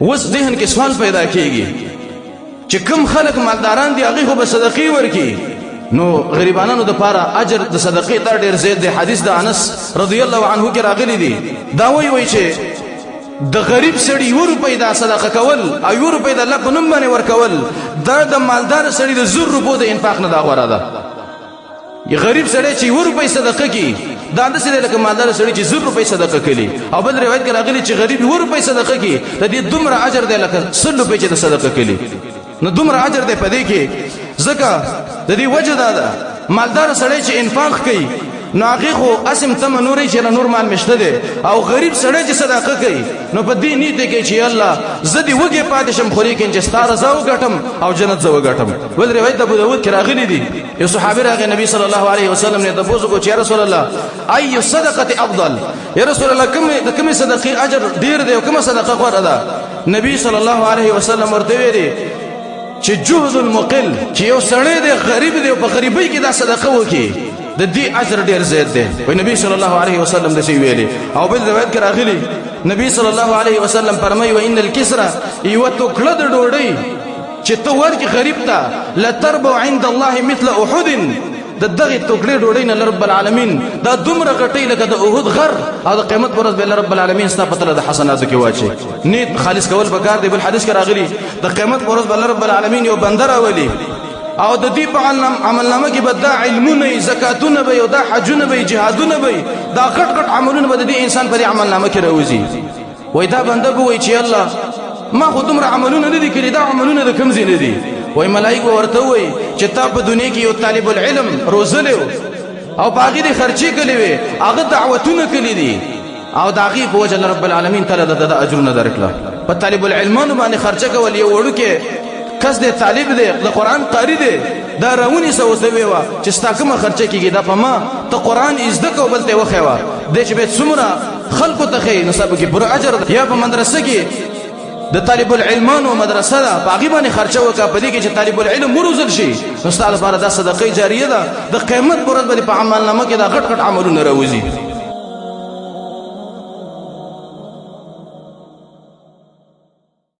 وس ذهن کې سوال پیدا کیږي چې کوم خلک مالداران دي هغه خو به صدقې ورکي نو غریبانو د پاره اجر د صدقې تر ډیر زیات دی حدیث د انس رضی الله عنه کې راغلی دی دا وایي چې د غریب سړي یو روپۍ دا صدقه کول او یو روپۍ د الله په نوم باندې ورکول دا د مالدار سړي د 100 روپو د انفاق نه دا غوړه ده غریب سړی چې یو روپۍ صدقه کوي دا د سړي لکه مالدار سړي چې 100 روپۍ صدقه کوي او بل روایت کې راغلی چې غریب یو روپۍ صدقه کوي د دې دومره اجر دی لکه 100 روپۍ چې صدقه کوي نو دومره اجر دی پدې کې ځکه د دې وجه دا ده مالدار سړی چې انفاق کوي نو هغه خو اسم تم نوري چې نور مال مشته دي او غریب سړی چې صدقه کوي نو په دې نیت کې چې الله زدي وګي پاتې شم خوري کې چې ستاره زو غټم او جنت زو غټم ول روایت ابو داود کې راغلي دي یو صحابي راغی نبی صلی الله علیه وسلم نه تاسو کو چې رسول الله اي صدقه افضل یا رسول الله کوم صدقه اجر ډیر دی او کوم صدقه غوړه ده نبی صلی الله علیه وسلم ورته ویلي چې جهد المقل چې یو سړی دی غریب دی او په غریبۍ کې دا صدقه وکي د دې اجر ډیر زیات دی او نبی صلی الله علیه وسلم د شی ویلي او بل روایت کې راغلی نبی صلی الله علیه وسلم فرمایي وان الكسرى یوتکله د ډوډۍ چې تو ورکی غریب ته لتربو عند الله مثل احد د دغه ټوکړې ډوډۍ نه رب العالمین دا دومره غټي لکه د احد غر او د قیامت پر ورځ به رب العالمین ستا په تله د حسناتو کې واچي نیت خالص کول پکار دی بل حدیث کې راغلی د قیامت پر ورځ به رب العالمین یو بندر اولی او د دې په عملنامه کې به دا علمونه زکاتونه به او دا حجونه به جهادونه به دا غټ عملونه به د انسان پر عملنامه کې راوځي وای دا بنده به وای چې الله ما خو دومره عملونه نه دي کړی دا عملونه د کوم ځای نه دي وای ملائکه ورته وای چې تا په دنیا کې یو طالب العلم روزلو او باغی دي خرچي کړي وي هغه دعوتونه کړي دي او دا غي په وجه رب العالمین تعالی د اجرونه درکړه په طالب العلمانو باندې خرچه کول یو وړو کې کس دې طالب دې د قران قاری دې دا راونی سو سوي وا چې ستا کومه خرچه کیږي دا په ما ته قران زده کو بلته وخوا د چې به څومره خلکو ته خې نصاب کې پر اجر یا په مدرسه کې د طالب العلمانو مدرسه ده باغی باندې خرچه وکا په دې کې چې طالب العلم مروزل شي نو ستاسو لپاره دا صدقه جاریه ده د قیامت پر ورځ باندې په عمل نامه کې دا غټ عملونه راوځي